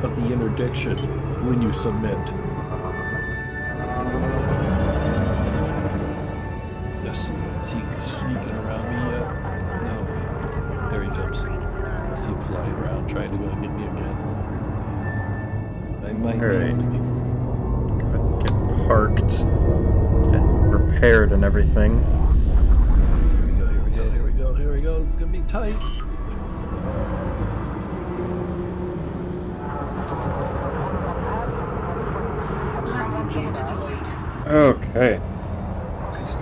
of the interdiction when you submit. Yes, is he sneaking around me yet? No. There he comes. I see him flying around trying to go and get me again. I might get parked and prepared and everything. Here we go. It's gonna be tight. Okay. It's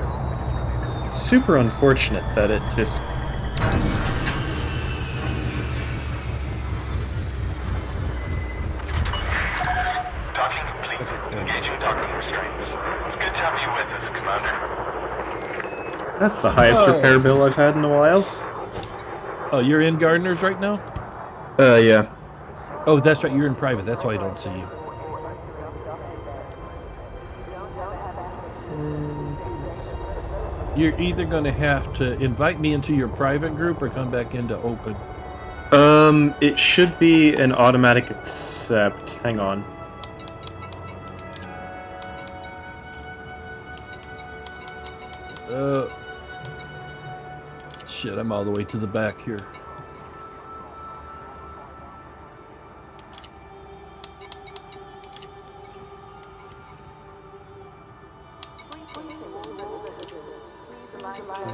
super unfortunate that it just... Docking complete. Engaging docking restraints. It's good to have you with us, Commander. That's the highest repair bill I've had in a while. Oh, you're in Gardeners right now? Yeah. Oh, that's right. You're in private. That's why I don't see you. You're either going to have to invite me into your private group or come back into open. It should be an automatic accept. Hang on. Shit, I'm all the way to the back here.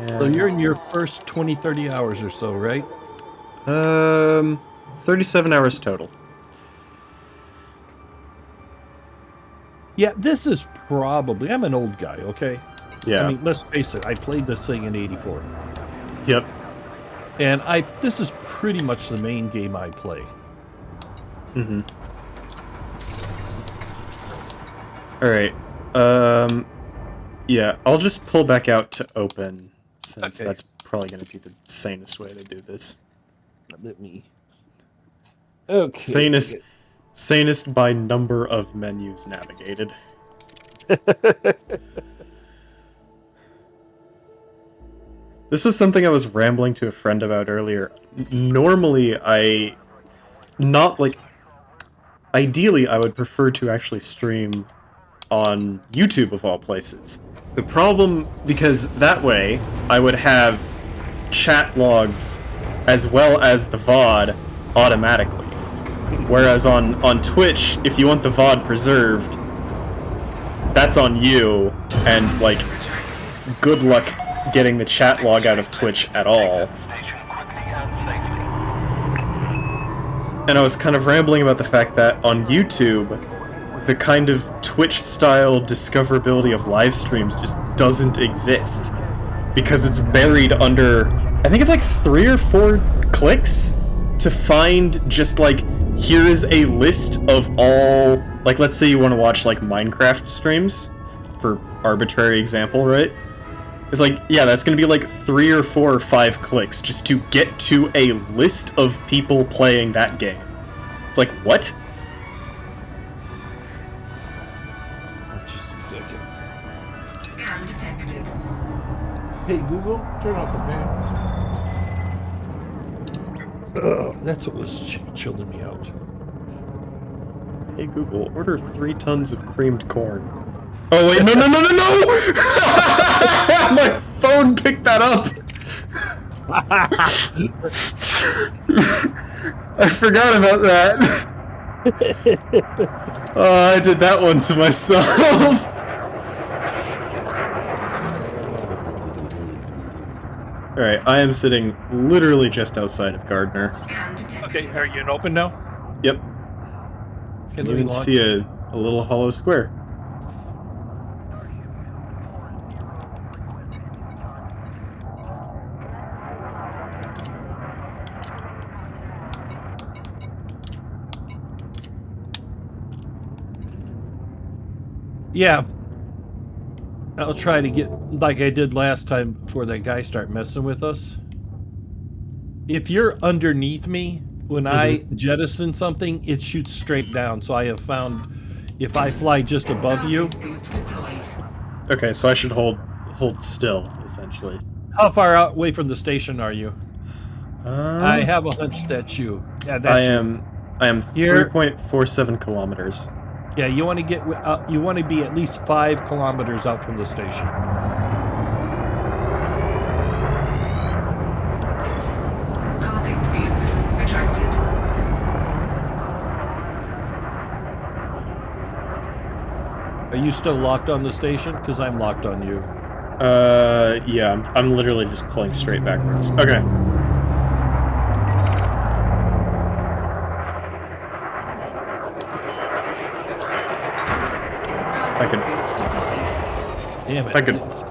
So you're in your first 20, 30 hours or so, right? 37 hours total. Yeah, this is probably... I'm an old guy, okay? Yeah. I mean, let's face it. I played this thing in '84. Yep. And this is pretty much the main game I play. Mm-hmm. Alright. Yeah, I'll just pull back out to open, since that's probably going to be the sanest way to do this. Let me... Okay. Sanest by number of menus navigated. This was something I was rambling to a friend about earlier. Normally, ideally, I would prefer to actually stream on YouTube of all places. The problem, because that way, I would have chat logs as well as the VOD automatically. Whereas on Twitch, if you want the VOD preserved, that's on you, and, like, good luck getting the chat log out of Twitch at all. And I was kind of rambling about the fact that on YouTube, the kind of Twitch-style discoverability of live streams just doesn't exist. Because it's buried under, I think it's like 3 or 4 clicks to find just like, here is a list of all, like let's say you want to watch like Minecraft streams, for arbitrary example, right? It's like, yeah, that's gonna be like 3 or 4 or 5 clicks just to get to a list of people playing that game. It's like, what? Just a second. Scan detected. Hey, Google, turn off the fan. Oh, that's what was chilling me out. Hey Google, order 3 tons of creamed corn. Oh wait, no! My phone picked that up! I forgot about that. Oh, I did that one to myself. Alright, I am sitting literally just outside of Gardner. Okay, are you in open now? Yep. You can even see a little hollow square. Yeah. I'll try to get, like I did last time, before that guy start messing with us. If you're underneath me, when I jettison something, it shoots straight down. So I have found, if I fly just above you... Okay, so I should hold still, essentially. How far away from the station are you? I have a hunch that's you. Yeah, that's I am Here- 3.47 kilometers. Yeah, you want to get you want to be at least 5 kilometers out from the station. Cargo scoop retracted. Are you still locked on the station? Because I'm locked on you. Yeah, I'm literally just pulling straight backwards. Okay. Cargo I can- scoop deployed. Damn it! I could- It's-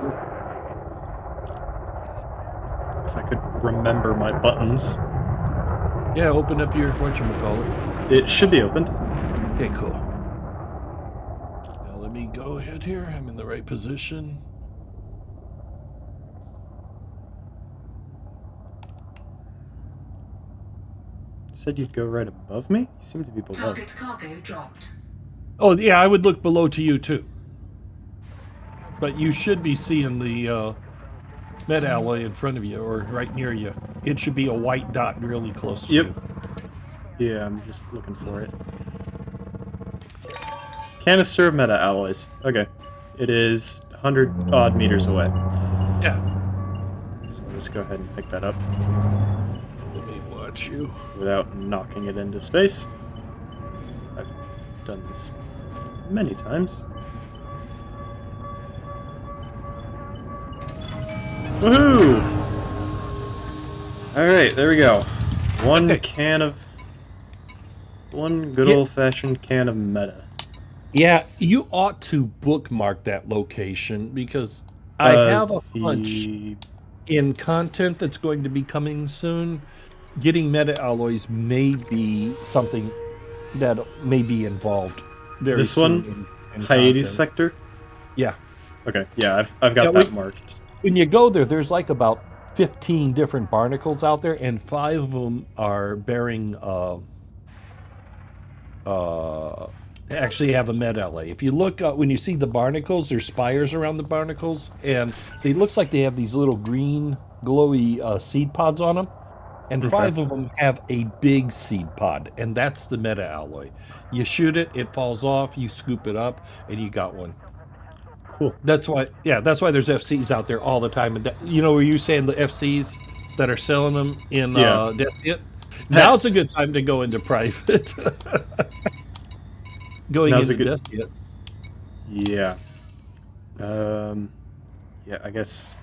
If I could remember my buttons. Yeah, open up your whatchamacallit. It should be opened. Okay, cool. Now let me go ahead here. I'm in the right position. You said you'd go right above me? You seem to be below. Target cargo dropped. Oh yeah, I would look below to you too. But you should be seeing the med alloy in front of you or right near you. It should be a white dot really close to Yep. you. Yeah, I'm just looking for it. Canister of meta alloys. Okay. It is 100 odd meters away. Yeah. So let's go ahead and pick that up Let me watch you. without knocking it into space. I've done this many times. Woohoo! Alright, there we go. One good Yeah. old-fashioned can of meta. Yeah, you ought to bookmark that location because I have a hunch the- in content that's going to be coming soon, getting meta alloys may be something that may be involved very This soon one? in Hyades content. sector? Yeah. Okay, yeah, I've got Yeah, that marked. When you go there, there's like about 15 different barnacles out there, and 5 of them are bearing actually have a med LA. If you look when you see the barnacles, there's spires around the barnacles, and they looks like they have these little green glowy seed pods on them, and Okay. 5 of them have a big seed pod, and that's the meta alloy. You shoot it, it falls off, you scoop it up, and you got one. Cool. That's why there's FCs out there all the time. And that, you know, were you saying the FCs that are selling them in Yeah. Death? Now's a good time to go into private. Going Now's into a Death Yet. Yeah. Yeah, I guess...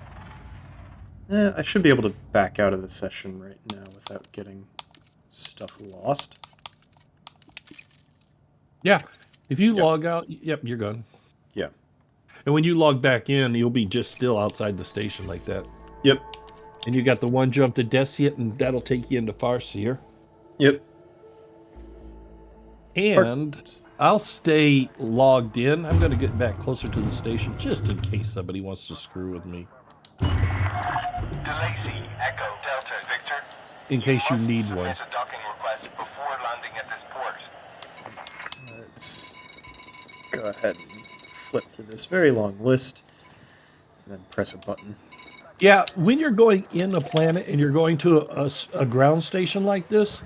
I should be able to back out of the session right now without getting stuff lost. Yeah. If you Yep. log out, yep, you're gone. Yeah. And when you log back in, you'll be just still outside the station like that. Yep. And you got the one jump to Death Yet, and that'll take you into Farseer. Yep. And I'll stay logged in. I'm going to get back closer to the station just in case somebody wants to screw with me. DeLacy, Echo, Delta, Victor. In case you must need submit one. a docking request before landing at this port. Let's go ahead and flip through this very long list and then press a button. Yeah, when you're going in a planet and you're going to a ground station like this,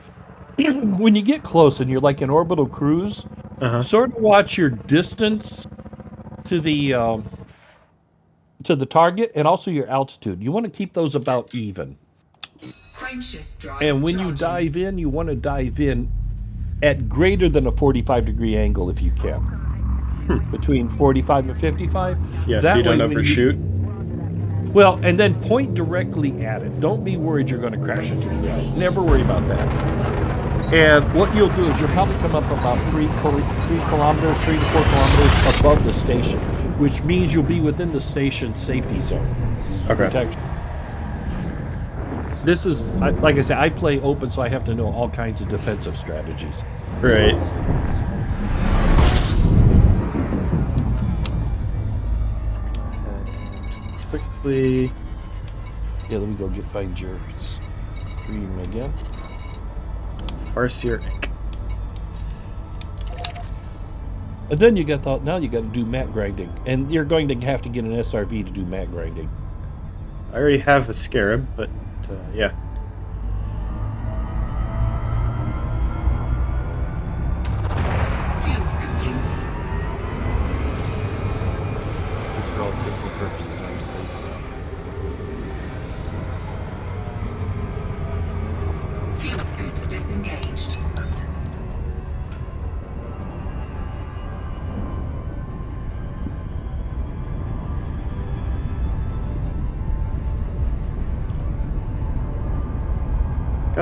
when you get close and you're like an orbital cruise, Uh-huh. sort of watch your distance to the target and also your altitude. You want to keep those about even. Frameshift drive And when you charging. dive in, you want to dive in at greater than a 45-degree angle if you can. Between 45 and 55. Yeah, That so you don't way when overshoot. Well, and then point directly at it. Don't be worried you're going to crash into the ground. Never worry about that. And what you'll do is you'll probably come up about 3 to 4 kilometers above the station, which means you'll be within the station safety zone. Okay. Protection. This is, like I said, I play open, so I have to know all kinds of defensive strategies. Right. Let's go ahead and quickly... Yeah, let me go find your stream again. Farseer Inc. And then you got now you got to do mat grinding, and you're going to have to get an SRV to do mat grinding. I already have a Scarab, but yeah.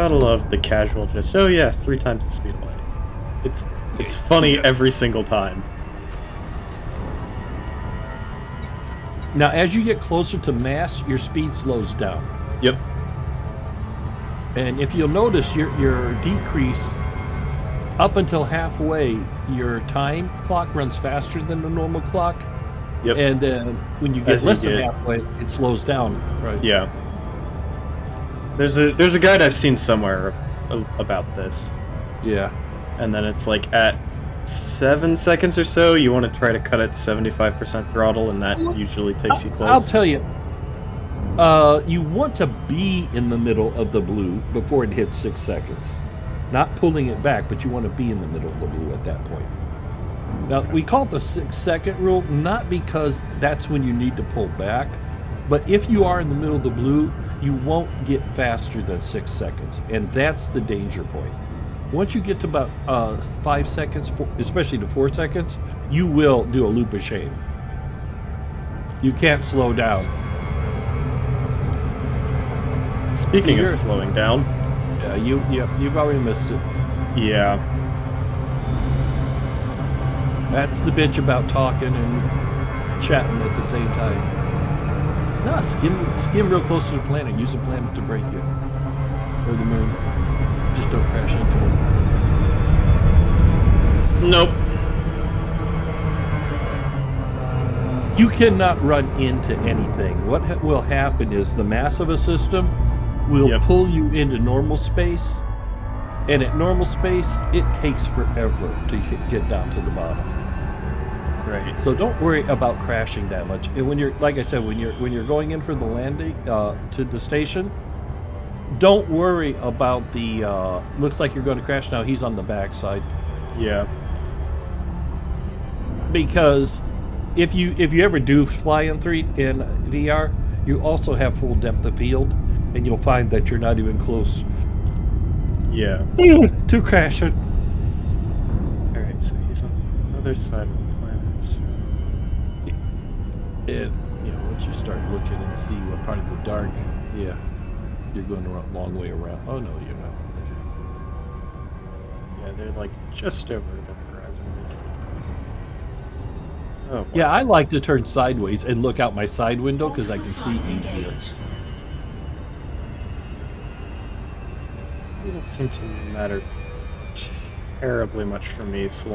Gotta love the casual just, oh yeah, 3 times the speed of light. It's funny every single time. Now, as you get closer to mass, your speed slows down. Yep. And if you'll notice, your decrease up until halfway, your time clock runs faster than the normal clock. Yep. And then when you get As you less than get- halfway, it slows down. Right. Yeah. There's a guide I've seen somewhere about this. Yeah. And then it's like at 7 seconds or so, you want to try to cut it to 75% throttle, and that usually takes you close. I'll tell you. You want to be in the middle of the blue before it hits 6 seconds. Not pulling it back, but you want to be in the middle of the blue at that point. Now, we call it the 6-second rule, not because that's when you need to pull back, but if you are in the middle of the blue, you won't get faster than 6 seconds, and that's the danger point. Once you get to about 5 seconds, especially to 4 seconds, you will do a loop of shame. You can't slow down. Speaking So of slowing down, you've already missed it. yeah. That's the bitch about talking and chatting at the same time. No, skim real close to the planet. Use the planet to break you. Or the moon. Just don't crash into it. Nope. You cannot run into anything. What will happen is the mass of a system will Yep. pull you into normal space, and at normal space, it takes forever to get down to the bottom. Right. So don't worry about crashing that much. And when you're, like I said, when you're going in for the landing to the station, don't worry about the. Looks like you're going to crash now. He's on the backside. Yeah. Because if you ever do fly in VR, you also have full depth of field, and you'll find that you're not even close Yeah. to crashing. Alright, so he's on the other side of the planet. So. And once you start looking and see what part of the dark, yeah, you're going the long way around. Oh no, you're not. Yeah, they're like just over the horizon, basically. Oh, boy. Yeah, I like to turn sideways and look out my side window because I can see easier. Doesn't seem to matter terribly much for me, so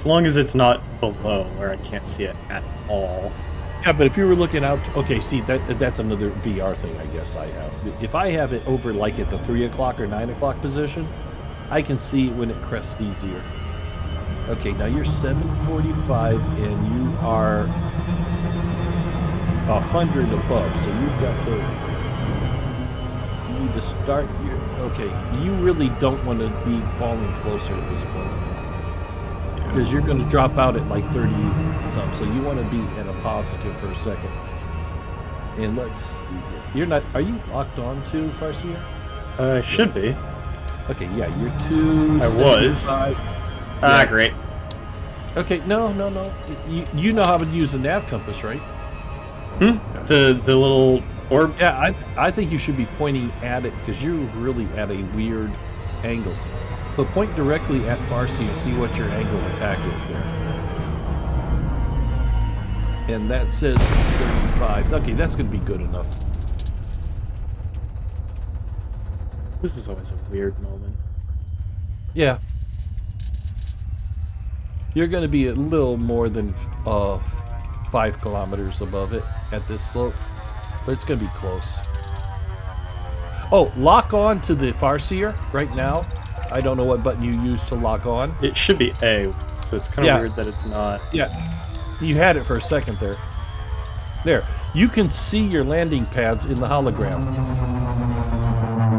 long as it's not below where I can't see it at all. Yeah, but if you were looking out, okay, see that's another VR thing I guess I have. If I have it over like at the 3 o'clock or 9 o'clock position, I can see it when it crests easier. Okay, now you're 745 and you are 100 above, so you've got to. You need to start your. Okay, you really don't want to be falling closer at this point. Because you're going to drop out at like 30 something, so you want to be at a positive for a second. And let's see. You're not. Are you locked on to Farsia? I should be. Okay, yeah, you're 2. I was. Ah, great. Okay, no. You know how to use a nav compass, right? The little orb. Yeah, I think you should be pointing at it because you're really at a weird angle. So point directly at Farsi and see what your angle of attack is there. And that says 35. Okay, that's going to be good enough. This is always a weird moment. Yeah. You're going to be a little more than 5 kilometers above it at this slope, but it's going to be close. Oh, lock on to the Farseer right now. I don't know what button you use to lock on. It should be A, so it's kind of weird that it's not. Yeah, you had it for a second there. There, you can see your landing pads in the hologram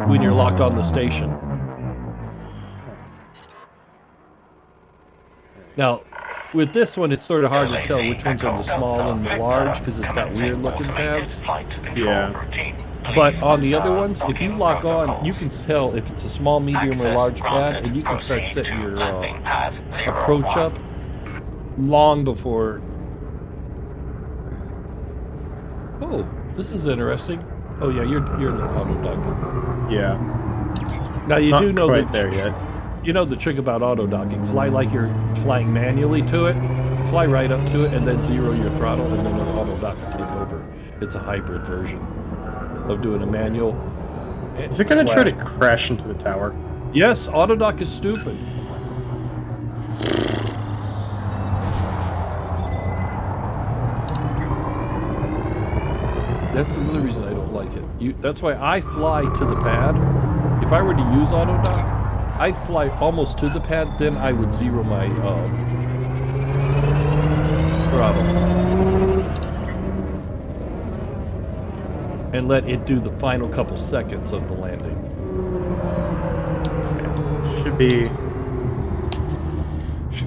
when you're locked on the station. Now, with this one, it's sort of hard to tell which ones are the small and the large because it's got weird looking pads. Yeah. But on the other ones, if you lock on, you can tell if it's a small, medium, or large pad, and you can start setting your approach up long before. Oh, this is interesting. Oh yeah, you're the auto duck. Yeah. Now you Not do know quite that there yet. you know the trick about auto docking. Fly like you're flying manually to it. Fly right up to it, and then zero your throttle, and then the auto dock will take over. It's a hybrid version of doing a manual. Is it gonna try to slash- crash into the tower? Yes, auto dock is stupid. That's another reason I don't like it. That's why I fly to the pad. If I were to use auto dock, I'd fly almost to the pad, then I would zero my throttle and let it do the final couple seconds of the landing. Should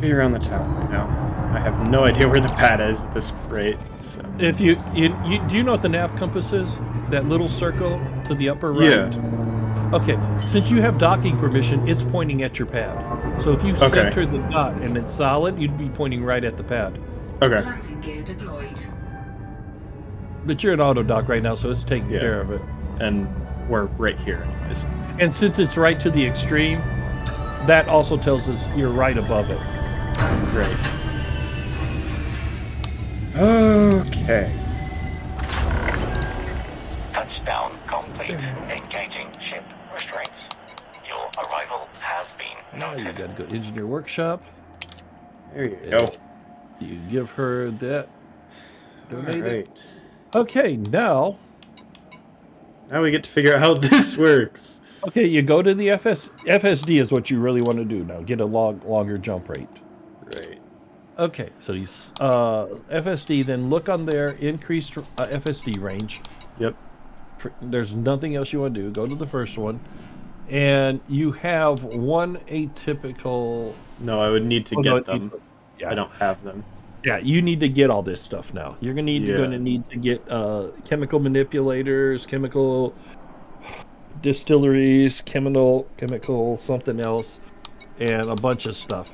be around the tower right now. I have no idea where the pad is at this rate. So. If do you know what the nav compass is? That little circle to the upper right. Yeah. Okay. Since you have docking permission, it's pointing at your pad. So if you center the dot and it's solid, you'd be pointing right at the pad. Okay. Landing gear deployed. But you're in auto dock right now, so it's taking care of it. And we're right here, anyways. And since it's right to the extreme, that also tells us you're right above it. Great. Okay. Touchdown complete. Engaging ship restraints. Your arrival has been Now you noted. got to go to engineer workshop. There you go. You give her that. Donate it. Alright. Okay, now. Now we get to figure out how this works. Okay, you go to the FSD is what you really want to do now. Get a longer jump rate. Right. Okay, so you FSD, then look on there, increased FSD range. Yep. There's nothing else you want to do. Go to the first one, and you have one atypical. No, I would need to get them. Yeah, I don't have them. Yeah, you need to get all this stuff now. You're going to need to get chemical manipulators, chemical distilleries, chemical something else, and a bunch of stuff.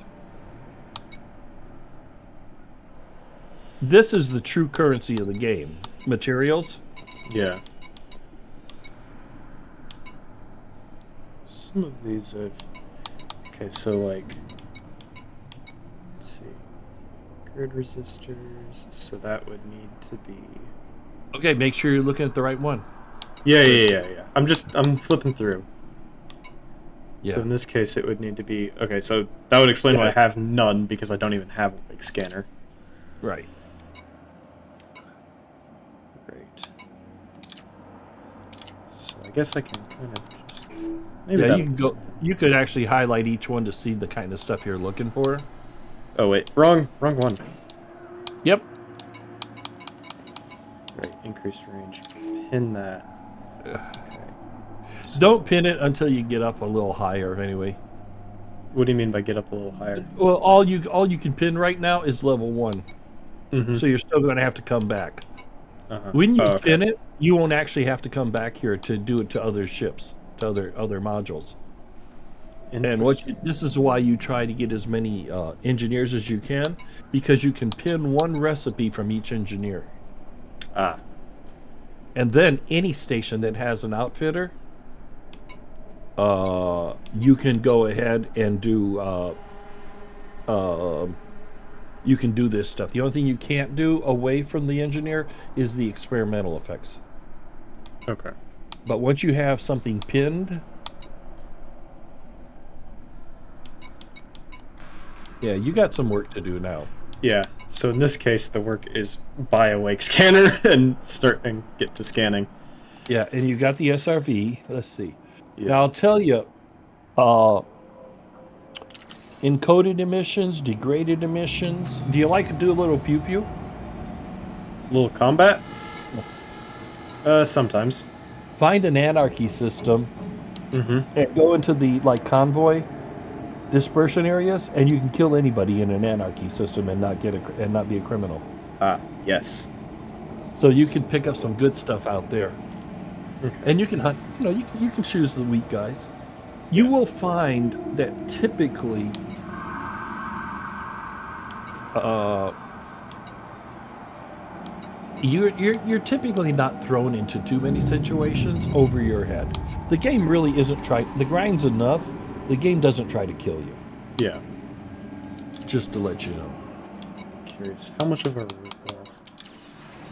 This is the true currency of the game. Materials. Yeah. Some of these I've... Okay, so like... Let's see. Grid resistors, so that would need to be... Okay, make sure you're looking at the right one. Yeah. I'm flipping through. Yeah. So in this case, it would need to be... Okay, so that would explain why I have none, because I don't even have a big scanner. Right. Great. So I guess I can kind of just... Yeah, you can go. You could actually highlight each one to see the kind of stuff you're looking for. Oh wait, wrong one. Yep. Right, increased range. Pin that. Okay. So Don't pin it until you get up a little higher. Anyway. what do you mean by get up a little higher? Well, all you can pin right now is level 1. Mm-hmm. So you're still going to have to come back. When you pin it, you won't actually have to come back here to do it to other ships, to other modules. And this is why you try to get as many engineers as you can, because you can pin one recipe from each engineer. Ah. And then any station that has an outfitter, you can go ahead and do. You can do this stuff. The only thing you can't do away from the engineer is the experimental effects. Okay. But once you have something pinned, yeah, you got some work to do now. Yeah. So in this case, the work is buy a wake scanner and start and get to scanning. Yeah, and you got the SRV. Let's see. Yeah. Now I'll tell you, encoded emissions, degraded emissions. Do you like to do a little pew pew? Little combat? Sometimes. Find an anarchy system Mm-hmm. and go into the convoy dispersion areas, and you can kill anybody in an anarchy system and not be a criminal. Ah, yes. So you can pick up some good stuff out there, Okay. and you can hunt. You can choose the weak guys. You will find that typically, you're typically not thrown into too many situations over your head. The game really isn't the grind's enough. The game doesn't try to kill you. Yeah. Just to let you know. Curious, how much of a ripoff?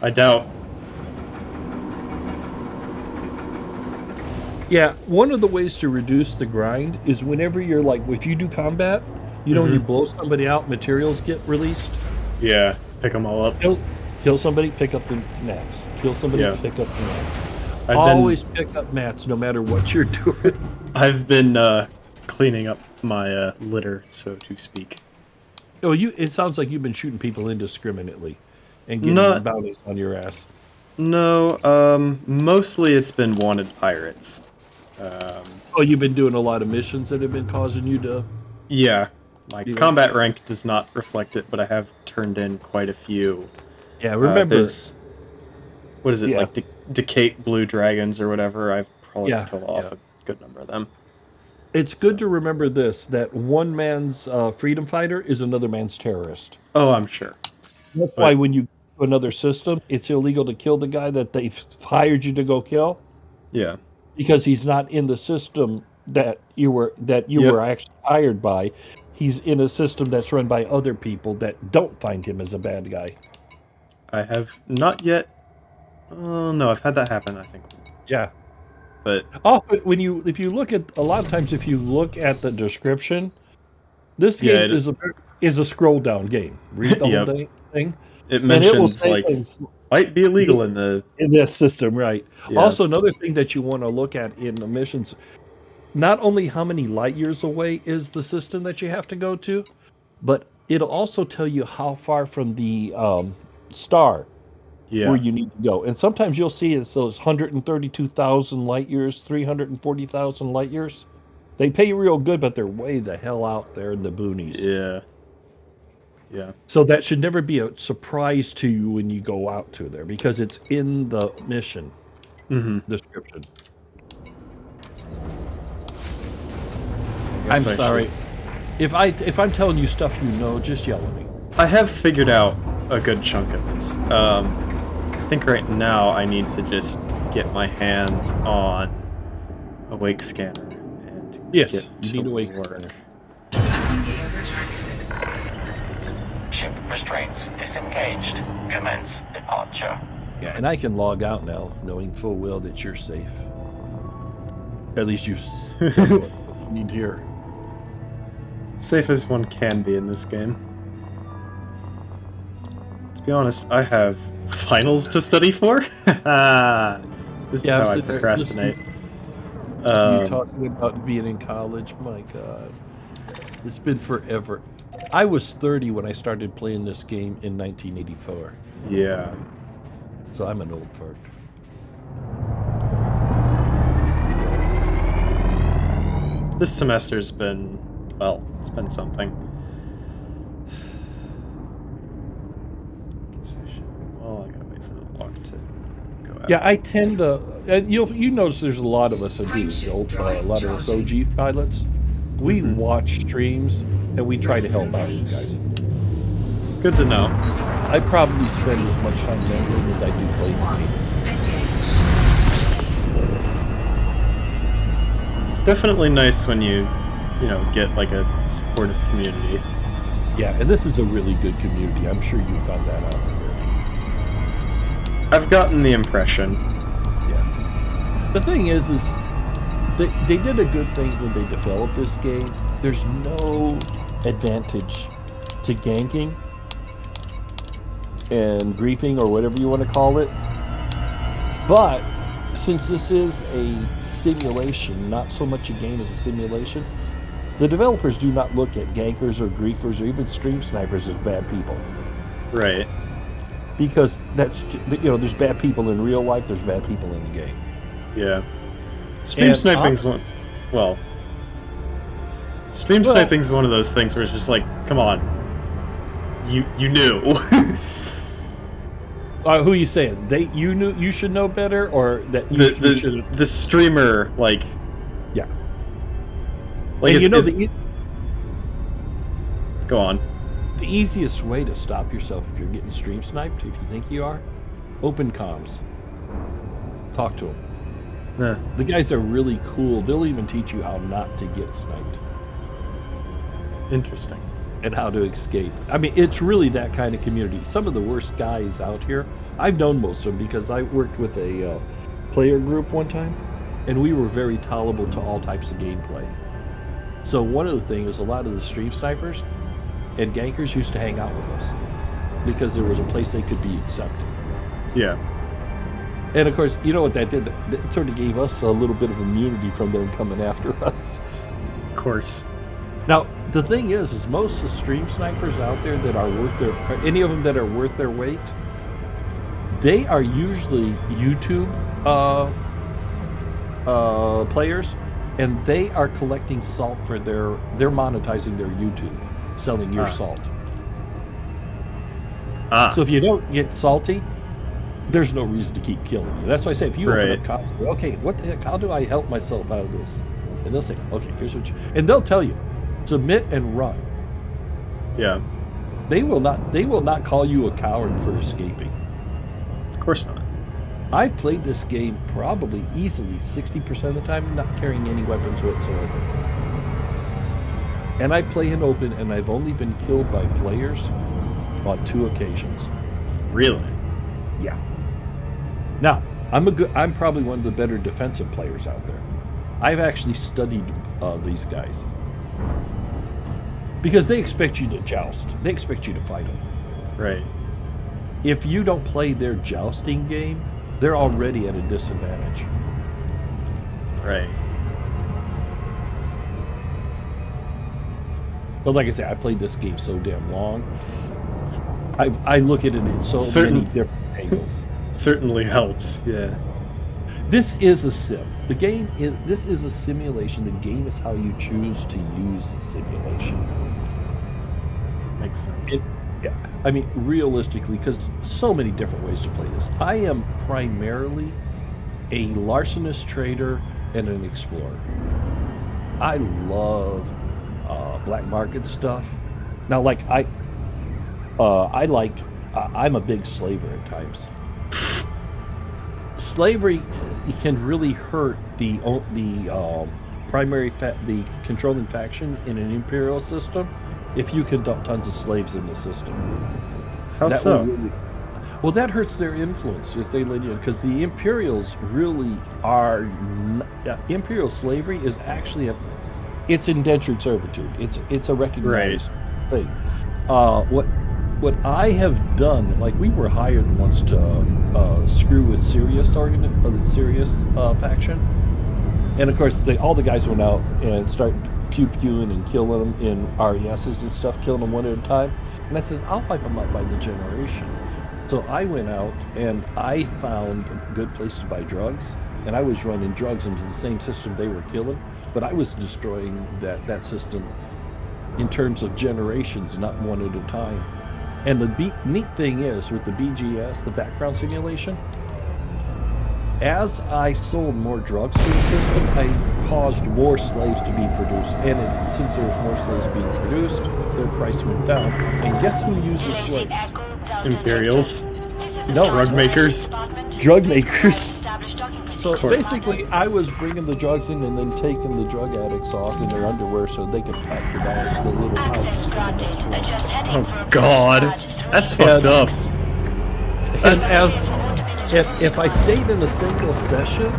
I doubt. Yeah, one of the ways to reduce the grind is whenever you're like, if you do combat, you know, when you blow somebody out, materials get released. Yeah, pick them all up. Kill somebody, pick up the mats. Kill somebody, pick up the mats. Always pick up mats, no matter what you're doing. I've been cleaning up my litter, so to speak. Oh, it sounds like you've been shooting people indiscriminately and getting bounties on your ass. No, mostly it's been wanted pirates. Oh, you've been doing a lot of missions that have been causing you to... Yeah, my combat rank does not reflect it, but I have turned in quite a few. Yeah, remember... what is it, like Decate Blue Dragons or whatever? I've probably killed off a good number of them. It's good to remember this, that one man's freedom fighter is another man's terrorist. Oh, I'm sure. That's why when you go to another system, it's illegal to kill the guy that they've hired you to go kill. Yeah. Because he's not in the system that you were actually hired by. He's in a system that's run by other people that don't find him as a bad guy. I have not yet. Oh no, I've had that happen, I think. Yeah. But if you look at a lot of times, if you look at the description, this game is a scroll down game. Read the whole thing. It mentions things might be illegal in this system, right? Yeah. Also, another thing that you want to look at in the missions, not only how many light years away is the system that you have to go to, but it'll also tell you how far from the star where you need to go. And sometimes you'll see it's those 132,000 light years, 340,000 light years. They pay real good, but they're way the hell out there in the boonies. Yeah. Yeah. So that should never be a surprise to you when you go out to there, because it's in the mission description. So I'm sorry. If I'm telling you stuff you know, just yell at me. I have figured out a good chunk of this. I think right now I need to just get my hands on a wake scanner and get you need a wake scanner. Ship restraints disengaged. Commence departure. Yeah, and I can log out now, knowing full well that you're safe. At least you need here. Safe as one can be in this game. To be honest, I have finals to study for. This is how I procrastinate. You talking about being in college? My God, it's been forever. I was 30 when I started playing this game in 1984. Yeah. So I'm an old fart. This semester's been, well, it's been something. Well, I gotta wait for the log to go out. Yeah, I tend to, and you notice there's a lot of us that do this, a lot of us OG pilots. We watch streams and we try to help out you guys. Good to know. I probably spend as much time mentoring as I do playing the game. It's definitely nice when you get like a supportive community. Yeah, and this is a really good community. I'm sure you found that out already. I've gotten the impression. Yeah. The thing is they did a good thing when they developed this game. There's no advantage to ganking and griefing or whatever you want to call it. But since this is a simulation, not so much a game as a simulation, the developers do not look at gankers or griefers or even stream snipers as bad people. Right. Because that's, there's bad people in real life, there's bad people in the game. Yeah. Stream sniping's sniping's one of those things where it's just like, come on. You knew. Who are you saying? You should know better, or that you should? The streamer, like, yeah, like go on. The easiest way to stop yourself if you're getting stream sniped, if you think you are, open comms. Talk to them. Nah. The guys are really cool. They'll even teach you how not to get sniped Interesting. and how to escape. I mean, it's really that kind of community. Some of the worst guys out here, I've known most of them because I worked with a player group one time, and we were very tolerable to all types of gameplay. So one of the things is a lot of the stream snipers and gankers used to hang out with us because there was a place they could be accepted. Yeah. And of course, you know what that did? That sort of gave us a little bit of immunity from them coming after us. Of course. Now, the thing is most of the stream snipers out there that are worth their, any of them that are worth their weight, they are usually YouTube players, and they are collecting salt for they're monetizing their YouTube, selling your salt. So if you don't get salty, there's no reason to keep killing you. That's why I say, if you open up comms, okay, what the heck, how do I help myself out of this? And they'll say, okay, here's what you, and they'll tell you, submit and run. Yeah. They will not call you a coward for escaping. Of course not. I played this game probably easily 60% of the time not carrying any weapons whatsoever. And I play in open, and I've only been killed by players on 2 occasions. Really? Yeah. Now, I'm probably one of the better defensive players out there. I've actually studied these guys. Because they expect you to joust. They expect you to fight them. Right. If you don't play their jousting game, they're already at a disadvantage. Right. But like I said, I played this game so damn long. I look at it in so many different angles. Certainly helps, yeah. This is a sim. This is a simulation. The game is how you choose to use the simulation. Makes sense. Yeah, I mean, realistically, because so many different ways to play this. I am primarily a larcenous trader and an explorer. I love black market stuff. Now, like I'm a big slaver at times. Slavery can really hurt the controlling faction in an imperial system if you can dump tons of slaves in the system. How That so? will really, well, that hurts their influence if they let you, because the Imperials really are. Imperial slavery is actually it's indentured servitude. It's a recognized thing. What I have done, like we were hired once to screw with Sirius faction, and of course all the guys went out and started pew-pewing and killing them in RESs and stuff, killing them one at a time. And I says, I'll wipe them up by the generation. So I went out and I found a good place to buy drugs, and I was running drugs into the same system they were killing, but I was destroying that system in terms of generations, not one at a time. And the neat thing is, with the BGS, the background simulation, as I sold more drugs to the system, I caused more slaves to be produced. And since there was more slaves being produced, their price went down. And guess who uses slaves? Imperials? No. Drug makers? Drug makers. So basically, I was bringing the drugs in and then taking the drug addicts off in their underwear so they could pack the little pouches for the next one. Oh God, that's fucked up. If I stayed in a single session,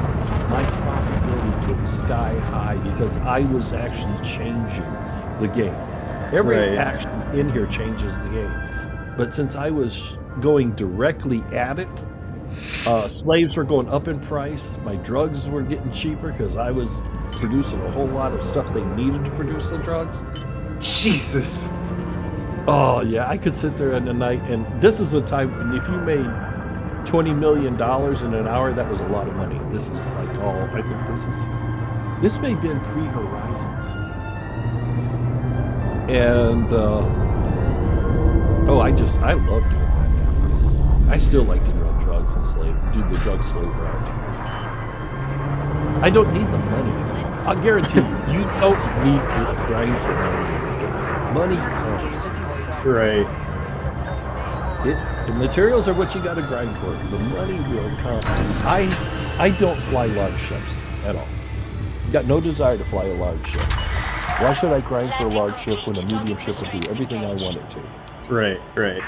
my profitability went sky high because I was actually changing the game. Every action in here changes the game. But since I was going directly at it, slaves were going up in price. My drugs were getting cheaper because I was producing a whole lot of stuff they needed to produce the drugs. Jesus. Oh yeah, I could sit there in the night, and this is the time when if you made $20 million in an hour, that was a lot of money. This is like I think this may have been pre-Horizons. And I love doing that now. I still like to run drugs and do the drug slave route. I don't need the money. I'll guarantee you don't need to grind for money in this game. Money comes. Right. The materials are what you got to grind for. The money will come. I don't fly large ships at all. Got no desire to fly a large ship. Why should I grind for a large ship when a medium ship will do everything I want it to? Right, right.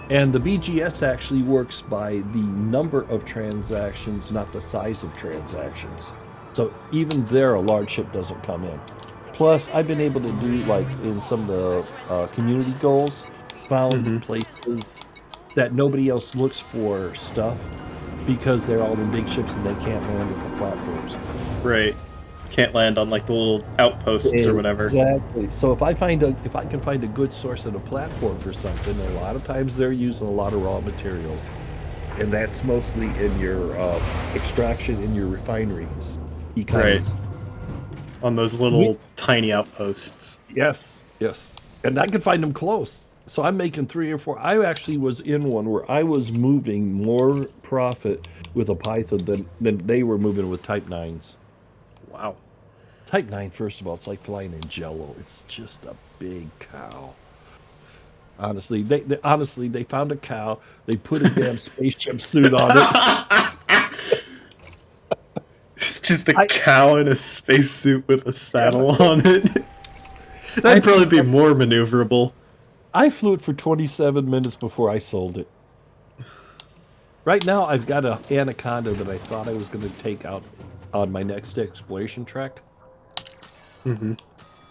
And the BGS actually works by the number of transactions, not the size of transactions. So even there, a large ship doesn't come in. Plus, I've been able to do, like, in some of the community goals, found places that nobody else looks for stuff because they're all in big ships and they can't land at the platforms. Right. Can't land on like the little outposts or whatever. Exactly. So if I can find a good source at a platform for something, a lot of times they're using a lot of raw materials, and that's mostly in your extraction in your refineries. Right. On those little tiny outposts. Yes, yes. And I can find them close. So I'm making 3 or 4. I actually was in one where I was moving more profit with a Python than they were moving with Type 9s. Wow. Type 9, first of all, it's like flying in jello. It's just a big cow. Honestly, they found a cow. They put a damn spaceship suit on it. It's just a cow in a spacesuit with a saddle on it. That'd probably be more maneuverable. I flew it for 27 minutes before I sold it. Right now, I've got an Anaconda that I thought I was going to take out on my next exploration trek. And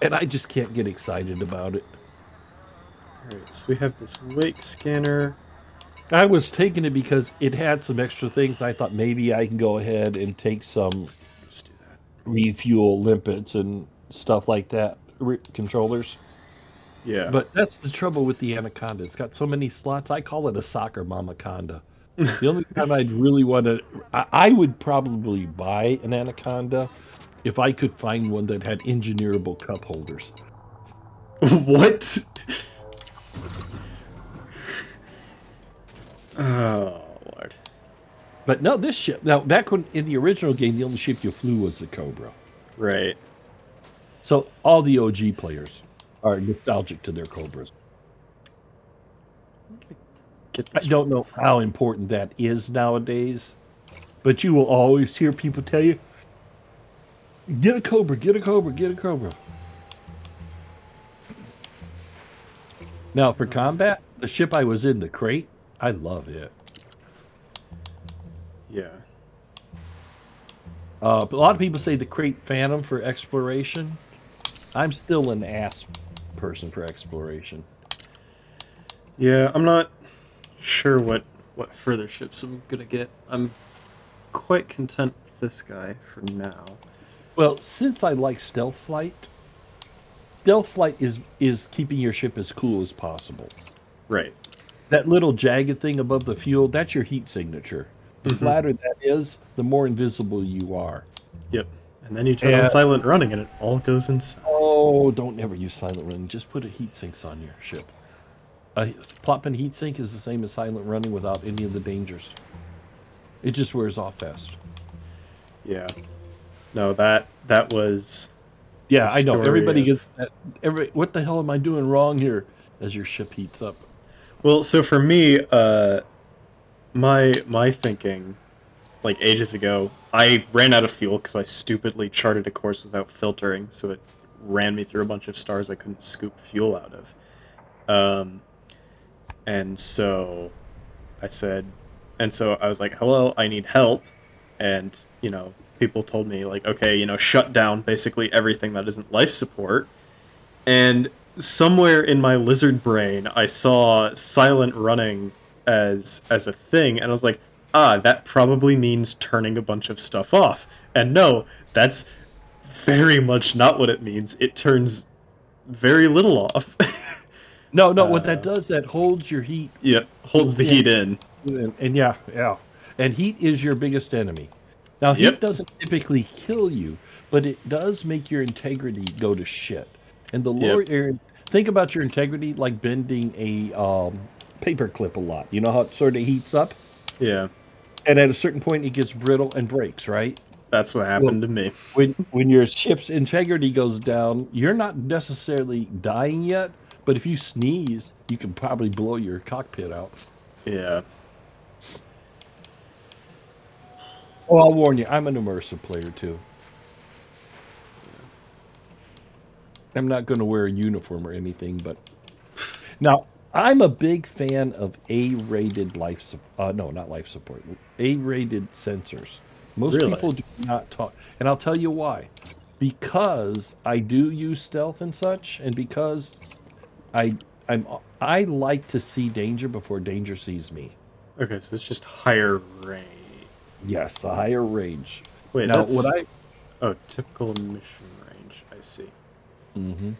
I just can't get excited about it. Alright, so we have this wake scanner. I was taking it because it had some extra things. And I thought maybe I can go ahead and take some Let's do that. refuel limpets and stuff like that, controllers. Yeah. But that's the trouble with the Anaconda. It's got so many slots. I call it a soccer mamaconda. The only time I'd really want to... I would probably buy an Anaconda if I could find one that had engineerable cup holders. What? Oh, Lord. But no, this ship... Now, back when in the original game, the only ship you flew was the Cobra. Right. So all the OG players are nostalgic to their Cobras. I don't know how important that is nowadays, but you will always hear people tell you, get a Cobra, get a Cobra, get a Cobra. Now, for combat, the ship I was in, the Crate, I love it. Yeah. But a lot of people say the Crate Phantom for exploration. I'm still an ass person for exploration. Yeah, I'm not sure what further ships I'm gonna get. I'm quite content with this guy for now. Well, since I like stealth flight is keeping your ship as cool as possible. Right. That little jagged thing above the fuel, that's your heat signature. The flatter that is, the more invisible you are. Yep. And then you turn on silent running and it all goes inside. Oh, don't ever use silent running. Just put a heat sinks on your ship. A plopping heat sink is the same as silent running without any of the dangers. It just wears off fast. Yeah. No, that was... Yeah, I know. Everybody of... gets that. What the hell am I doing wrong here as your ship heats up? Well, so for me, my thinking, like ages ago, I ran out of fuel because I stupidly charted a course without filtering, so it ran me through a bunch of stars I couldn't scoop fuel out of. And so I was like, hello, I need help. And, people told me, like, okay, shut down basically everything that isn't life support. And somewhere in my lizard brain, I saw silent running as a thing, and I was like, that probably means turning a bunch of stuff off. And no, that's very much not what it means. It turns very little off. No, what that does, that holds your heat. Yep, holds the heat in. And yeah. And heat is your biggest enemy. Now, heat doesn't typically kill you, but it does make your integrity go to shit. And the lower think about your integrity like bending a paper clip a lot. You know how it sort of heats up? Yeah. And at a certain point, it gets brittle and breaks, right? That's what happened to me. When your ship's integrity goes down, you're not necessarily dying yet, but if you sneeze, you can probably blow your cockpit out. Yeah. Oh, I'll warn you, I'm an immersive player too. I'm not going to wear a uniform or anything, but now I'm a big fan of A-rated no, not life support. A-rated sensors. Most Really? people do not talk, and I'll tell you why. Because I do use stealth and such, and because I I'm I like to see danger before danger sees me. Okay, so it's just higher range. Yes, a higher range. Wait, Now, that's... what I Oh, typical mission range. I see. hmm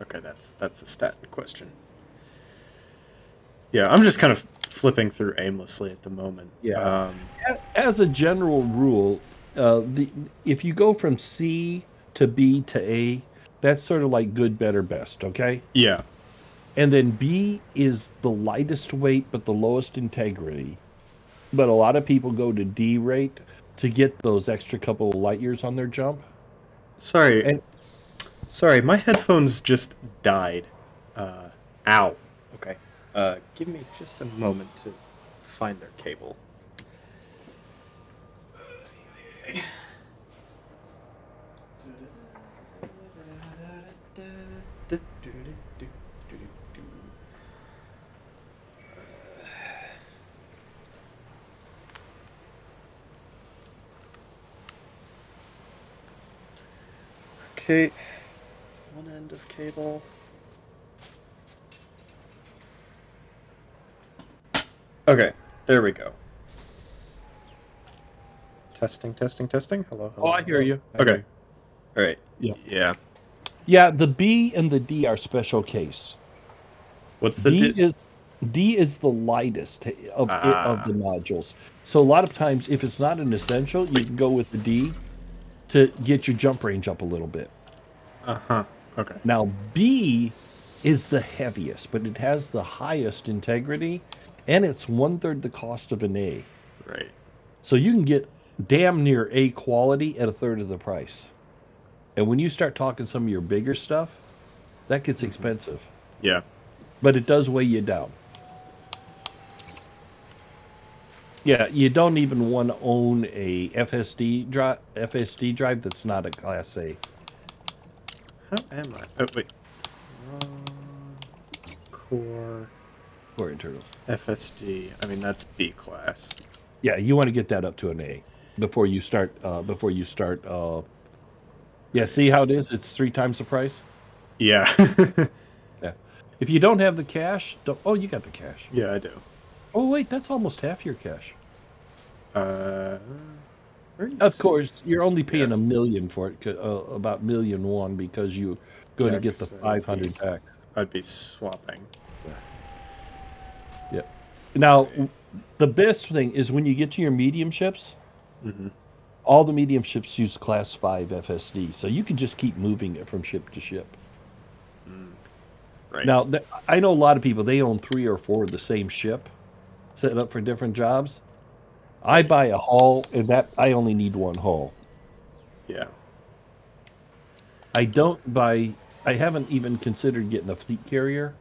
Okay, that's the stat in question. Yeah, I'm just kind of flipping through aimlessly at the moment. Yeah. As a general rule, if you go from C to B to A, that's sort of like good, better, best, okay? Yeah. And then B is the lightest weight but the lowest integrity. But a lot of people go to D rate to get those extra couple of light years on their jump. Sorry. And Sorry, my headphones just died. Ow. Okay. Give me just a moment to find their cable. Okay, one end of cable. Okay, there we go. Testing, testing, testing. Hello, hello. oh, I hear you. Okay. All right. Yeah. Yeah. Yeah, the B and the D are special case. What's the D is the lightest of the modules. So a lot of times, if it's not an essential, you can go with the D to get your jump range up a little bit. Uh-huh. Okay. Now B is the heaviest, but it has the highest integrity, and it's 1/3 the cost of an A. Right. So you can get damn near A quality at 1/3 of the price. And when you start talking some of your bigger stuff, that gets expensive. Yeah. But it does weigh you down. Yeah, you don't even want to own a FSD drive that's not a Class A. How am I? Oh, wait. Core Core internals. FSD. I mean, that's B class. Yeah, you want to get that up to an A before you start. Yeah, see how it is? It's 3 times the price. Yeah. Yeah. If you don't have the cash, oh, you got the cash. Yeah, I do. Oh wait, that's almost half your cash. Where is... Of course, you're only paying $1 million for it, about $1.1 million, because you're going to get the 500 back. I'd be swapping. Yeah. Now, the best thing is when you get to your medium ships, all the medium ships use Class 5 FSD, so you can just keep moving it from ship to ship. Right. Now, I know a lot of people, they own 3 or 4 of the same ship, set up for different jobs. I buy a hull, and that I only need 1 hull. Yeah. I haven't even considered getting a fleet carrier.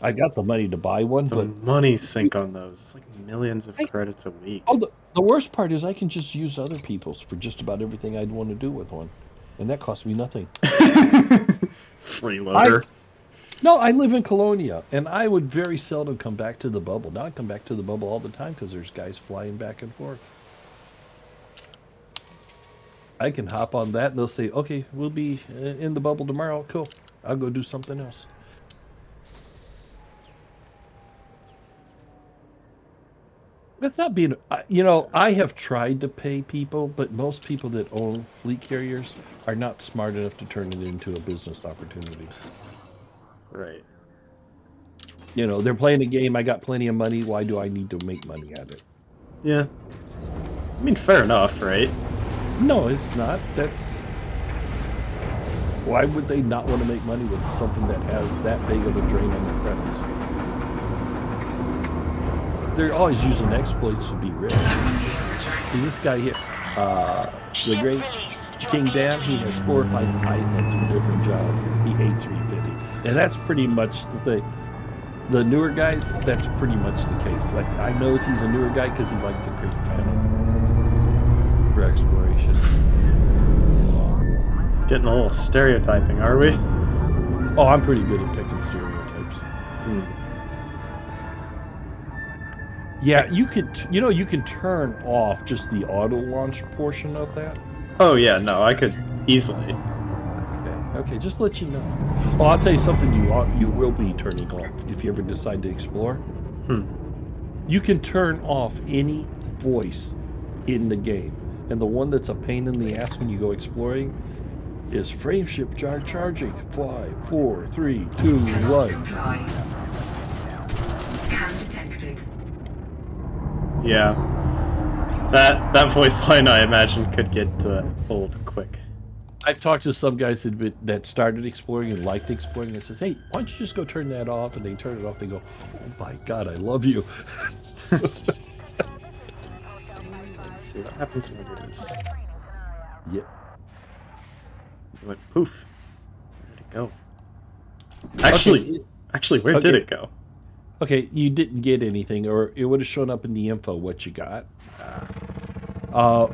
I got the money to buy one, The but money sink on those. It's like millions of credits a week. oh, the worst part is I can just use other people's for just about everything I'd want to do with one, and that costs me nothing. Freeloader. No, I live in Colonia, and I would very seldom come back to the bubble. Now I come back to the bubble all the time because there's guys flying back and forth. I can hop on that, and they'll say, okay, we'll be in the bubble tomorrow. Cool. I'll go do something else. That's not being... I have tried to pay people, but most people that own fleet carriers are not smart enough to turn it into a business opportunity. Right. They're playing a game. I got plenty of money. Why do I need to make money at it? Yeah. I mean, fair enough, right? No, it's not. Why would they not want to make money with something that has that big of a drain on their credits? They're always using exploits to be rich. See, this guy here, the great King Dan, he has 4 or 5 pilots for different jobs. He hates refitting. And that's pretty much the thing. The newer guys, that's pretty much the case. Like I know he's a newer guy because he likes to create family for exploration. Getting a little stereotyping, are we? Oh, I'm pretty good at picking stereotypes. Hmm. Yeah, you could, you can turn off just the auto launch portion of that. Oh yeah, no, I could easily. Okay, just to let you know. Oh, I'll tell you something you will be turning off if you ever decide to explore. You can turn off any voice in the game, and the one that's a pain in the ass when you go exploring is frameship charging. 5, 4, 3, 2, Cannot 1. reply. Scan detected. Yeah. That voice line, I imagine, could get old quick. I've talked to some guys that started exploring and liked exploring and says, hey, why don't you just go turn that off? And they turn it off, they go, oh my god, I love you. Let's see what happens when it is. Yep. It went poof. Where did it go? Actually, where did it go? Okay, you didn't get anything, or it would have shown up in the info what you got.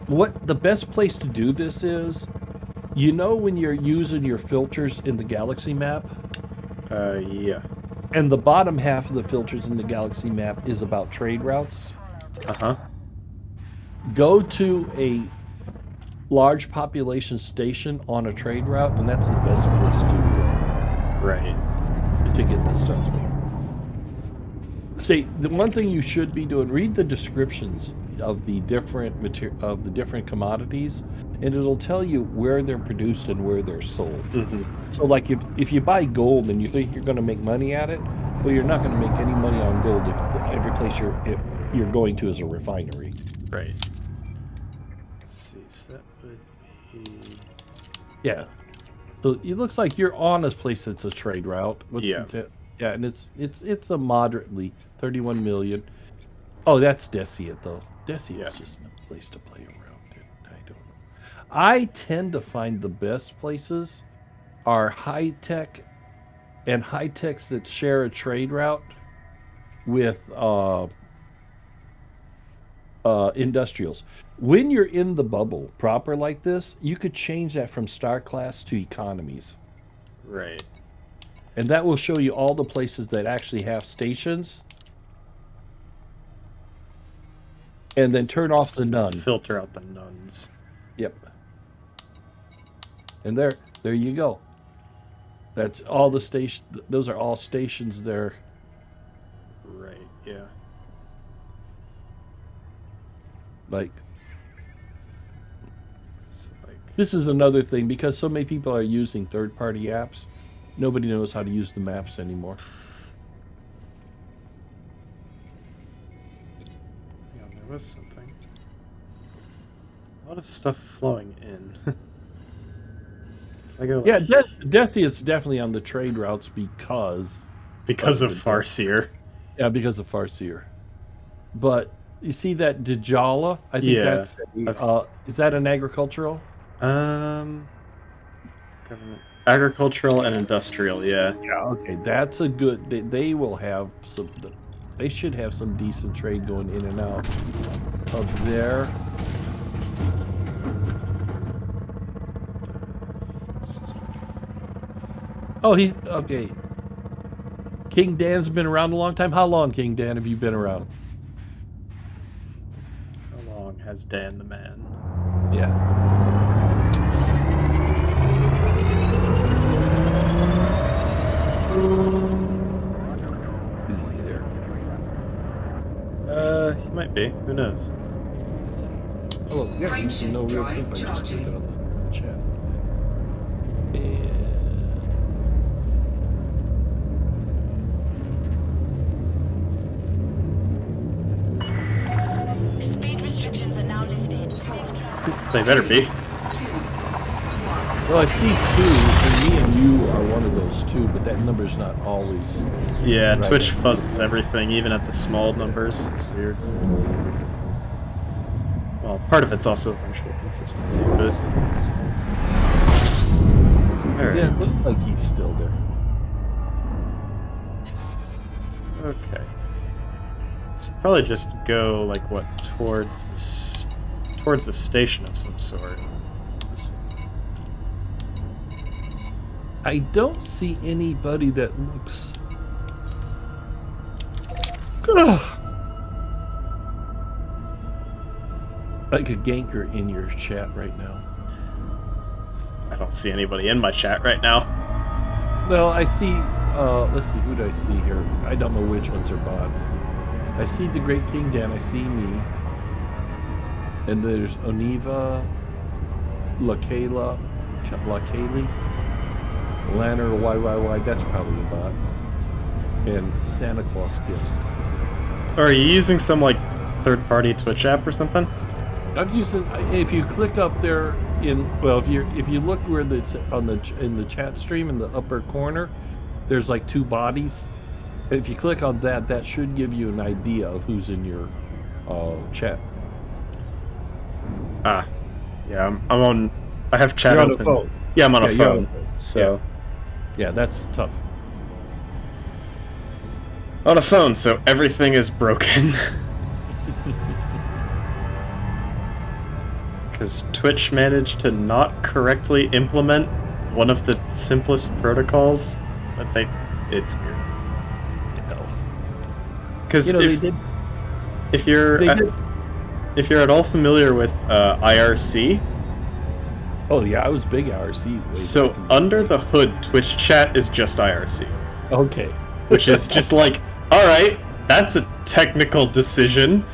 What the best place to do this is, when you're using your filters in the galaxy map? Yeah. And the bottom half of the filters in the galaxy map is about trade routes. Uh-huh. Go to a large population station on a trade route, and that's the best place to get this stuff. See, the one thing you should be doing, read the descriptions of the different commodities, and it'll tell you where they're produced and where they're sold. So like if you buy gold and you think you're going to make money at it, well, you're not going to make any money on gold if every place you're going to is a refinery. Right. Let's see, so that would be... Yeah. So it looks like you're on a place that's a trade route. Yeah. Yeah, and it's a moderately 31 million. Oh, that's Deciat though. Deciat's just no place to play around in. I don't know. I tend to find the best places are high tech and high techs that share a trade route with industrials. When you're in the bubble proper like this, you could change that from star class to economies. Right. And that will show you all the places that actually have stations. And then turn off the none. Filter out the nuns. Yep. And there you go. That's all the station. Those are all stations there. Right, yeah. Like, this is another thing, because so many people are using third-party apps. Nobody knows how to use the maps anymore. Yeah, there was something. A lot of stuff flowing in. I go, Yeah, Desi is definitely on the trade routes because of Farseer. Yeah, because of Farseer. But you see that Djala? I think that's is that an agricultural? Government. Agricultural and industrial, yeah. Yeah, okay, that's a good. They will have some. They should have some decent trade going in and out of there. Oh, he's okay. King Dan's been around a long time. How long, King Dan, have you been around? How long has Dan the man? Yeah. Is he there? He might be. Who knows? Let's see. Hello. Yeah, Frameshift no real drive quick, I just charging. took it on the chat. And Speed restrictions are now lifted. They better be. well, I see 2, and me and you are one of those 2, but that number's not always. Yeah, Right. Twitch fuzzes everything, even at the small numbers. It's weird. Well, part of it's also eventual consistency, but... Alright. Yeah, it looks like he's still there. Okay. So probably just go like what towards a station of some sort. I don't see anybody that looks. Ugh. Like a ganker in your chat right now. I don't see anybody in my chat right now. Well, I see. Let's see. Who do I see here? I don't know which ones are bots. I see the Great King Dan. I see me. And there's Oniva, Lakaylee, Lanner YYY. That's probably a bot. And Santa Claus gift. Are you using some like third-party Twitch app or something? I'm using. If you click up there if you look where it's in the chat stream in the upper corner, there's like two bodies. If you click on that, that should give you an idea of who's in your chat. Ah, yeah, I'm on. I have chat You're on open. a phone. Yeah, I'm on a Yeah, you're on phone. a phone. So Yeah, that's tough. on a phone, so everything is broken. Because Twitch managed to not correctly implement one of the simplest protocols that it's weird. Because if you're at all familiar with IRC, oh yeah, I was big IRC. so under the hood, Twitch chat is just IRC. Okay. Which is just like, all right, that's a technical decision.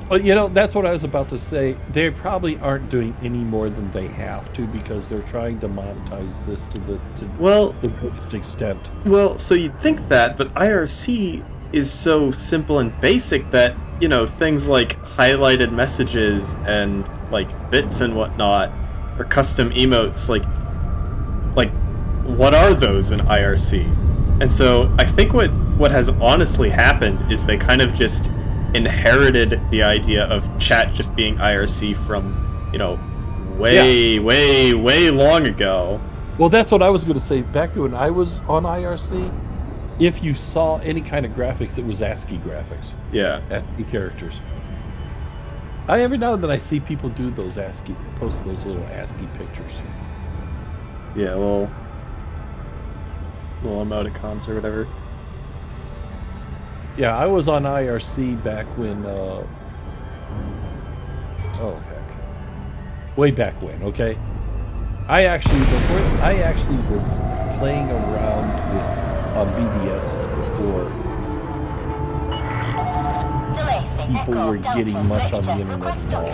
But that's what I was about to say. They probably aren't doing any more than they have to because they're trying to monetize this to the greatest extent. Well, so you'd think that, but IRC is so simple and basic that, things like highlighted messages and like bits and whatnot, or custom emotes, like what are those in IRC? And so I think what has honestly happened is they kind of just inherited the idea of chat just being IRC from, way long ago. Well, that's what I was going to say. Back when I was on IRC, if you saw any kind of graphics, it was ASCII graphics. Yeah. ASCII characters. Every now and then I see people do those ASCII, post those little ASCII pictures. Yeah, little emoticons or whatever. Yeah, I was on IRC back when, way back when, okay? I actually was playing around on BBSs before people were getting much on the internet at all.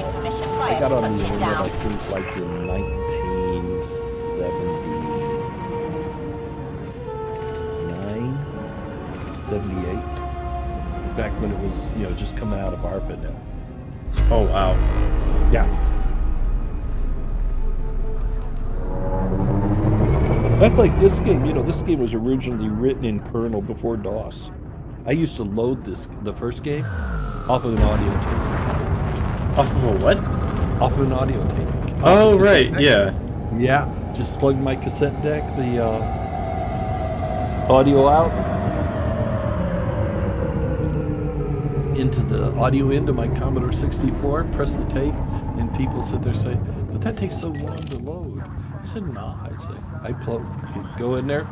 I got on the internet, I think, like in 1979, 78. Back when it was, just coming out of ARPANET. Oh, wow. Yeah. That's like this game. This game was originally written in kernel before DOS. I used to load the first game, off of an audio tape. Off of a what? Off of an audio tape. Oh, right, yeah. Yeah, just plugged my cassette deck, the audio out, into the audio into my Commodore 64, press the tape, and people sit there saying, but that takes so long to load. I said, nah. I go in there,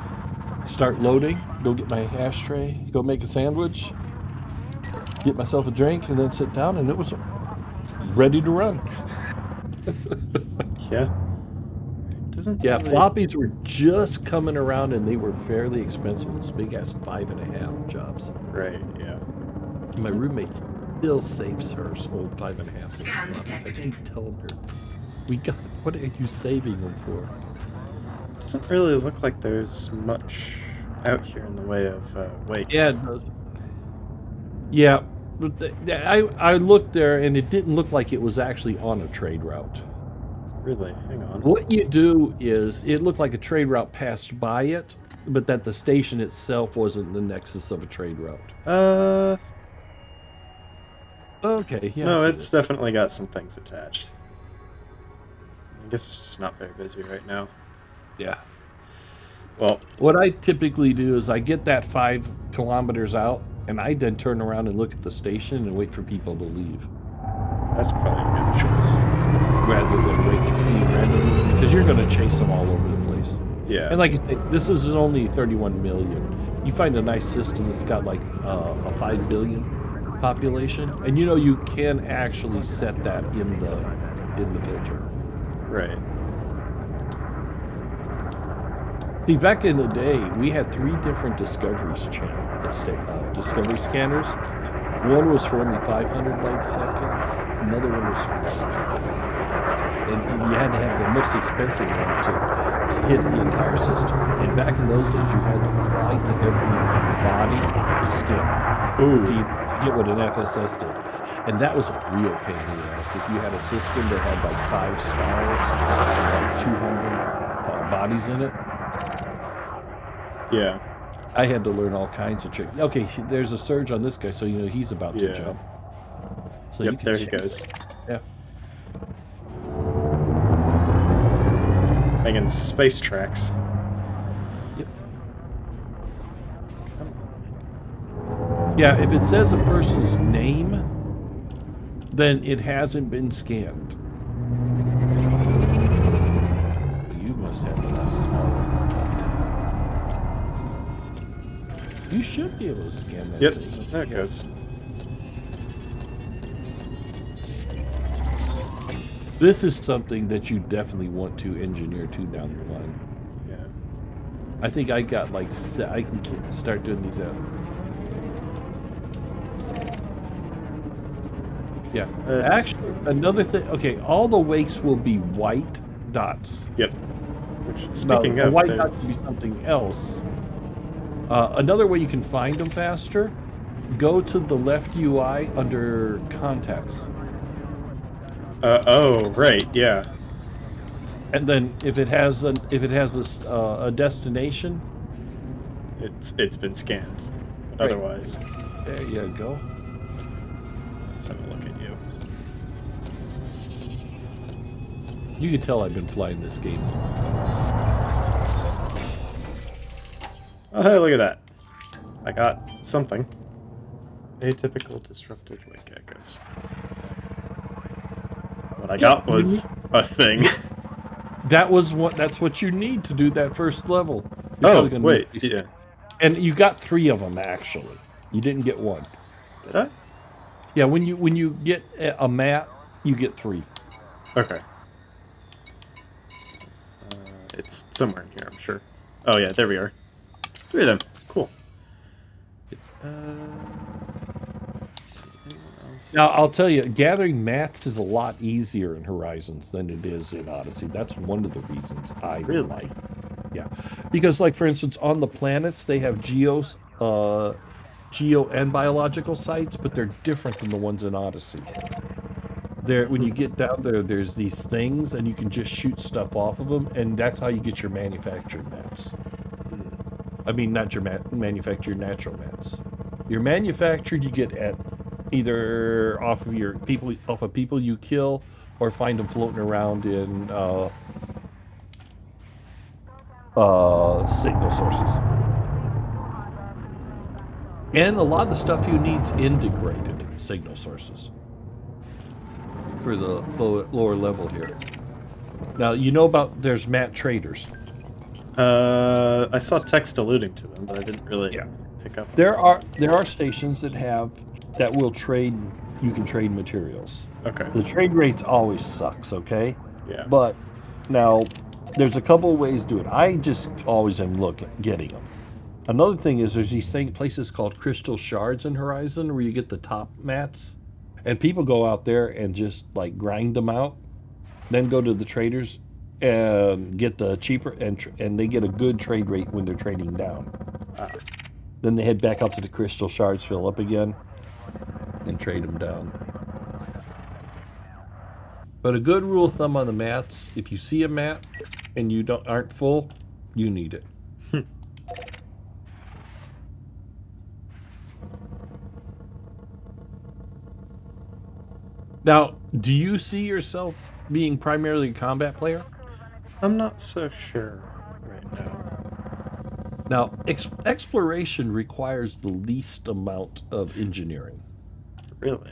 start loading, go get my ashtray, go make a sandwich, get myself a drink, and then sit down, and it was ready to run. Yeah. Yeah, floppies were just coming around, and they were fairly expensive. Those big-ass 5.5 jobs. Right, yeah. My roommate still saves her old 5.5. Scan detected. I keep telling her, what are you saving them for? Doesn't really look like there's much out here in the way of weights. Yeah, it does. Yeah, but I looked there, and it didn't look like it was actually on a trade route. Really? Hang on. What you do is, it looked like a trade route passed by it, but that the station itself wasn't the nexus of a trade route. Okay, yeah. No, it's definitely got some things attached. I guess it's just not very busy right now. Yeah. Well, What I typically do is I get that 5 kilometers out, and I then turn around and look at the station and wait for people to leave, that's probably a good choice. rather than wait to see randomly, because you're going to chase them all over the place. Yeah. And like I say, this is only 31 million. You find a nice system that's got like a 5 billion population, and you know you can actually set that in the filter. Right. See, back in the day, we had 3 different discovery discovery scanners. One was for only 500 light seconds. Another one was for and you had to have the most expensive one to hit the entire system. And back in those days, you had to fly to every body to scan Ooh. to get what an FSS did. And that was a real pain in the ass. If you had a system that had like 5 stars and like 200 bodies in it, Yeah. I had to learn all kinds of tricks. Okay, there's a surge on this guy, so you know he's about to Yeah. jump. So Yep, there he goes. Yeah. Making space tracks. Yep. Yeah, if it says a person's name, then it hasn't been scanned. You must have a smaller. You should be able to scan that Yep, thing. there it Yeah. goes. This is something that you definitely want to engineer to down the line. Yeah. I think I got like I can start doing these out. Yeah. That's- Actually, another thing. Okay, all the wakes will be white dots. Yep. Which, speaking Now, a of, white dot there's... could be something else. Another way you can find them faster: go to the left UI under contacts, oh, right, yeah. and then if it has a destination, It's been scanned. But Right. otherwise, there you go. let's have a look at you. You can tell I've been flying this game. Oh, hey, look at that. I got something. Atypical disrupted wake echoes. What I got was a thing. That's what you need to do that first level. You're Oh, probably gonna wait, need these- yeah. And you got 3 of them actually. You didn't get 1. Did I? Yeah, when you get a map, you get 3. Okay. It's somewhere in here, I'm sure. Oh yeah, there we are. 3 of them. Cool. Let's see, anyone else? Now, I'll tell you, gathering mats is a lot easier in Horizons than it is in Odyssey. That's one of the reasons I Really? like. Yeah, because like for instance, on the planets they have geo and biological sites, but they're different than the ones in Odyssey. There, when you get down there, there's these things, and you can just shoot stuff off of them, and that's how you get your manufactured mats. I mean, not your manufactured natural mats. Your manufactured you get at either off of people you kill, or find them floating around in signal sources. And a lot of the stuff you need is integrated signal sources for the lower level here. Now, you know about there's mat traders. I saw text alluding to them, but I didn't really pick up. There are stations that will trade. You can trade materials. Okay. The trade rates always sucks, okay? Yeah. But now there's a couple of ways to do it. I just always am getting them. Another thing is there's these places called crystal shards in Horizon where you get the top mats, and people go out there and just like grind them out, then go to the traders and get the cheaper and they get a good trade rate when they're trading down. Then they head back up to the crystal shards, fill up again, and trade them down. But a good rule of thumb on the mats: if you see a mat and you aren't full, you need it. Now, do you see yourself being primarily a combat player? I'm not so sure right now. Now, exploration requires the least amount of engineering. Really?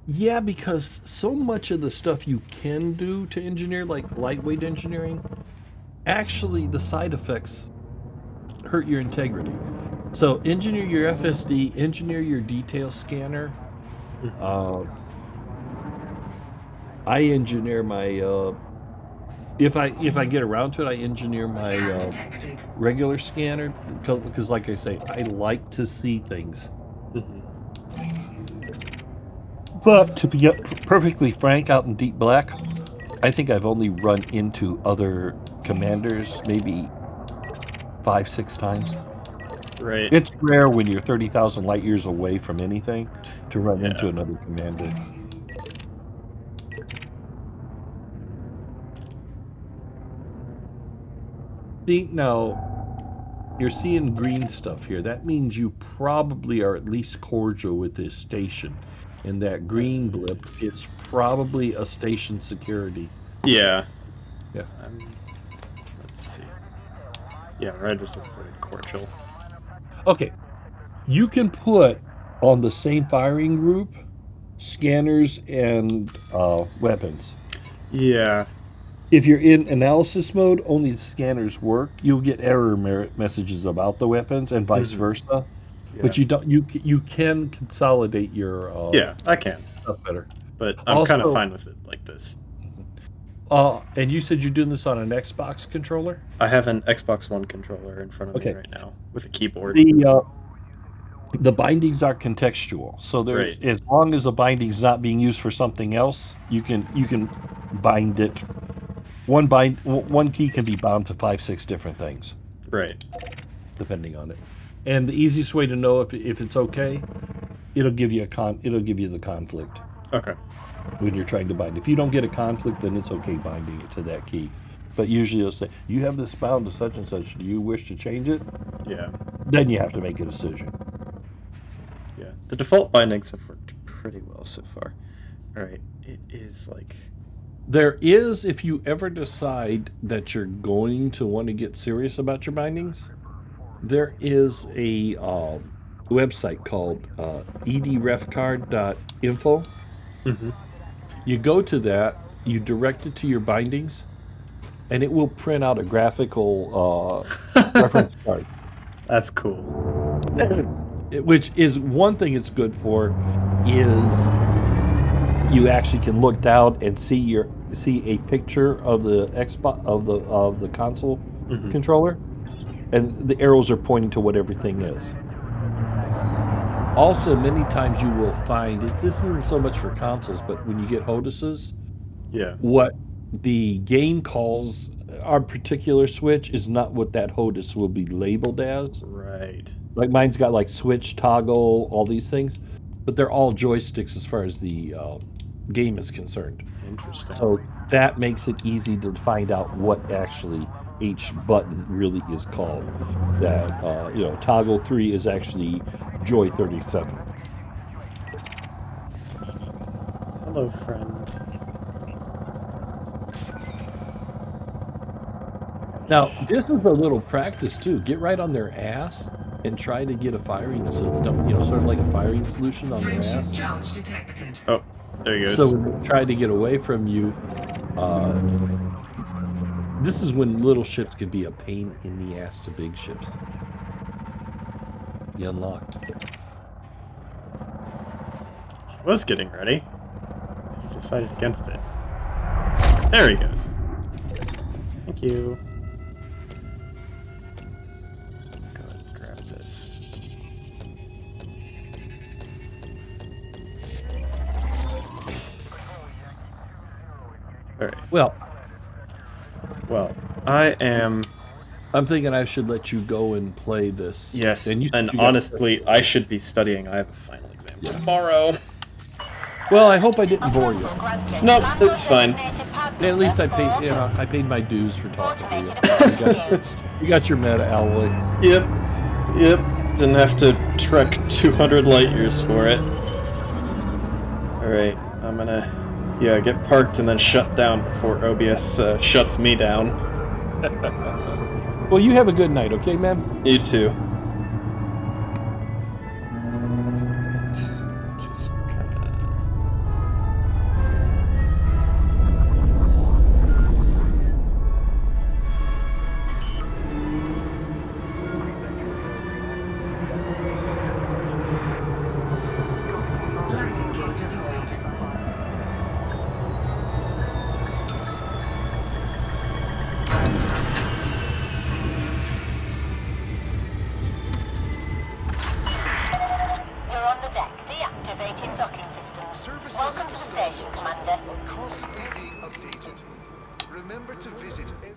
Yeah, because so much of the stuff you can do to engineer, like lightweight engineering, actually the side effects hurt your integrity. So engineer your FSD, engineer your detail scanner. Uh, I engineer my if I get around to it, I engineer my Scan detected. regular scanner because, like I say, I like to see things. Mhm. But to be perfectly frank, out in deep black, I think I've only run into other commanders maybe 5, 6 times. Right. It's rare when you're 30,000 light years away from anything to run into Yeah. another commander. See, now you're seeing green stuff here. That means you probably are at least cordial with this station. And that green blip, it's probably a station security. Yeah. Yeah. Let's see. Yeah, Riders avoid cordial. Okay. You can put on the same firing group scanners and weapons. Yeah. If you're in analysis mode, only the scanners work. You'll get error messages about the weapons and vice Mhm. versa. Yeah. But you don't. You can consolidate your Yeah, I can. stuff better. But I'm kind of Also, fine with it like this. and you said you're doing this on an Xbox controller. I have an Xbox One controller in front of me Okay. right now with a keyboard. The bindings are contextual, so there's Right. as long as the binding's not being used for something else, you can bind it. One key can be bound to 5, 6 different things, Right. depending on it. And the easiest way to know if it's okay, it'll give you the conflict Okay. when you're trying to bind. If you don't get a conflict, then it's okay binding it to that key. But usually it'll say, you have this bound to such and such. Do you wish to change it? Yeah. Then you have to make a decision. Yeah. The default bindings have worked pretty well so far. Alright. It is like... There is, if you ever decide that you're going to want to get serious about your bindings, there is a website called edrefcard.info. Mhm. You go to that, you direct it to your bindings, and it will print out a graphical reference card. That's cool. Which is one thing it's good for is you actually can look down and see a picture of the Xbox of the console Mhm. controller, and the arrows are pointing to what everything is. Also, many times you will find this isn't so much for consoles, but when you get HOTASes, Yeah. what the game calls our particular switch is not what that HOTAS will be labeled as. Right. Like mine's got like switch, toggle, all these things, but they're all joysticks as far as the game is concerned. Interesting. So that makes it easy to find out what actually each button really is called. That toggle 3 is actually Joy 37. Hello, friend. Now, this is a little practice too. Get right on their ass and try to get a firing, sort of like a firing solution on their Frameshift ass. charge detected. Oh, there he So goes. when they try to get away from you, this is when little ships can be a pain in the ass to big ships. You unlock. He was getting ready. He decided against it. There he goes. Thank you. Go ahead and grab this. Alright. Well, Well, I am... I'm thinking I should let you go and play this. Yes, you and got- honestly, I should be studying. I have a final exam tomorrow. Well, I hope I didn't bore you. Nope, it's fine. At least I paid my dues for talking to you. You got your meta alloy. Yep. Didn't have to trek 200 light years for it. Alright, I'm gonna... Yeah, get parked and then shut down before OBS shuts me down. Well, you have a good night, okay, man? You too. Just kinda... Landing gear deployed. You're on the deck. Deactivating docking systems. Services Welcome at to the the station, starport Commander. are constantly being updated. Remember to visit every